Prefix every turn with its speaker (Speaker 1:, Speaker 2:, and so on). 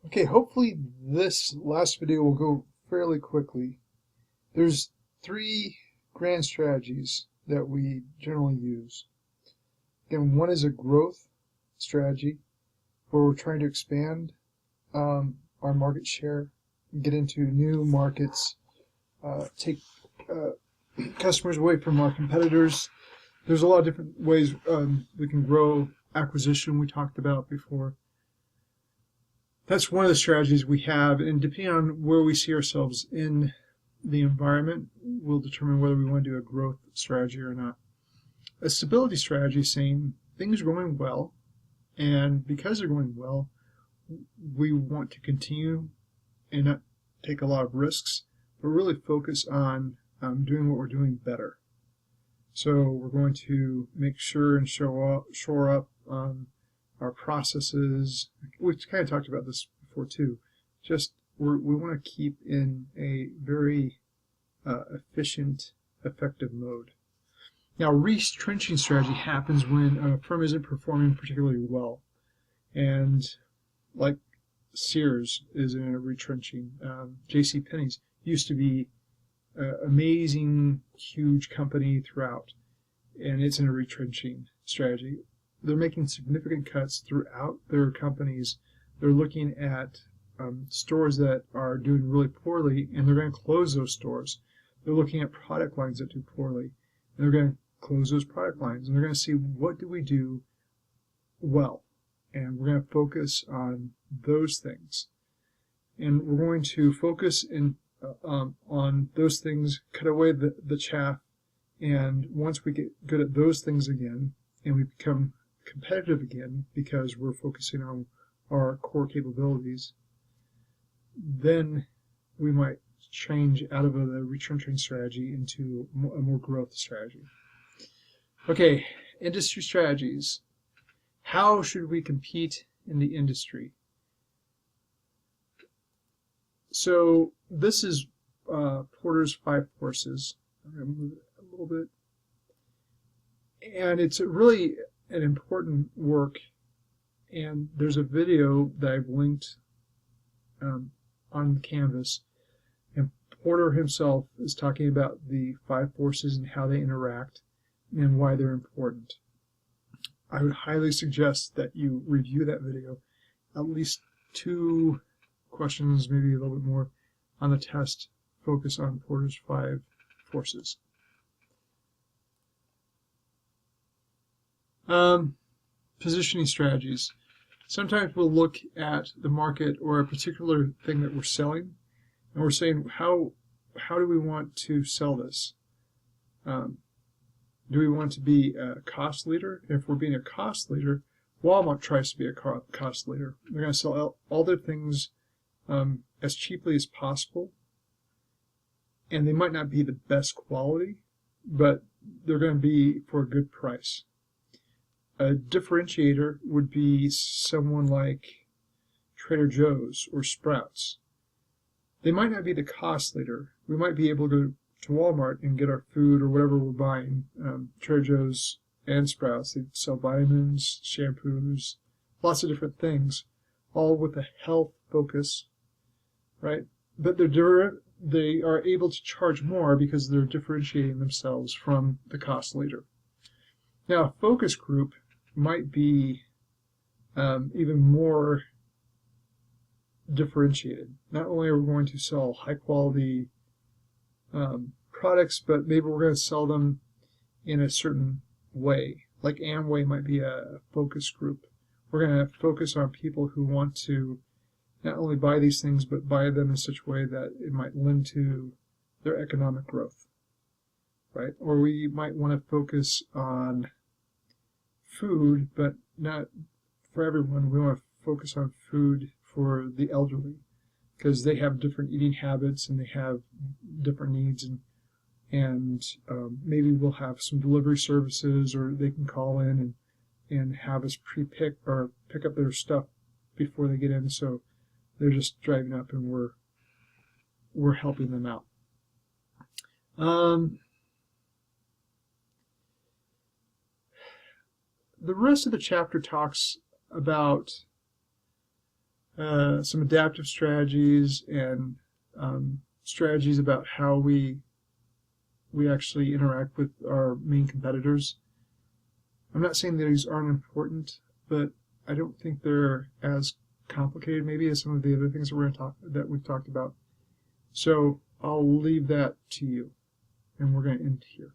Speaker 1: Okay, hopefully this last video will go fairly quickly. There's three grand strategies that we generally use. Again, one is a growth strategy where we're trying to expand our market share, get into new markets, take customers away from our competitors. There's a lot of different ways we can grow. Acquisition we talked about before. That's one of the strategies we have, and depending on where we see ourselves in the environment, will determine whether we want to do a growth strategy or not. A stability strategy is saying things are going well, and because they're going well, we want to continue and not take a lot of risks, but really focus on doing what we're doing better. So we're going to make sure and shore up our processes. We've kind of talked about this before too. Just we want to keep in a very efficient, effective mode. Now, retrenching strategy happens when a firm isn't performing particularly well, and like Sears is in a retrenching. J.C. Penney's used to be an amazing, huge company throughout, and it's in a retrenching strategy. They're making significant cuts throughout their companies. They're looking at stores that are doing really poorly, and they're going to close those stores. They're looking at product lines that do poorly, and they're going to close those product lines. And they're going to see, what do we do well? And we're going to focus on those things. And we're going to focus on those things, cut away the chaff, and once we get good at those things again, and we become competitive again because we're focusing on our core capabilities, then we might change out of the retrenching strategy into a more growth strategy. Okay, industry strategies. How should we compete in the industry? So this is Porter's 5 Forces. I'm going to move it a little bit. And it's really an important work, and there's a video that I've linked on Canvas, and Porter himself is talking about the 5 forces and how they interact and why they're important. I would highly suggest that you review that video. At least 2 questions, maybe a little bit more, on the test focus on Porter's 5 forces. Positioning strategies. Sometimes we'll look at the market or a particular thing that we're selling, and we're saying, how do we want to sell this? Do we want to be a cost leader? If we're being a cost leader, Walmart tries to be a cost leader. They're going to sell all their things as cheaply as possible, and they might not be the best quality, but they're going to be for a good price. A differentiator would be someone like Trader Joe's or Sprouts. They might not be the cost leader. We might be able to go to Walmart and get our food or whatever we're buying. Trader Joe's and Sprouts, they sell vitamins, shampoos, lots of different things, all with a health focus, right? But they are able to charge more because they're differentiating themselves from the cost leader. Now, a focus group might be even more differentiated. Not only are we going to sell high quality products, but maybe we're going to sell them in a certain way. Like Amway might be a focus group. We're going to focus on people who want to not only buy these things, but buy them in such a way that it might lend to their economic growth, right? Or we might want to focus on food, but not for everyone. We want to focus on food for the elderly because they have different eating habits and they have different needs, and maybe we'll have some delivery services, or they can call in and have us pre-pick or pick up their stuff before they get in, so they're just driving up and we're helping them out. The rest of the chapter talks about some adaptive strategies and strategies about how we actually interact with our main competitors. I'm not saying these aren't important, but I don't think they're as complicated maybe as some of the other things that we've talked about. So I'll leave that to you, and we're going to end here.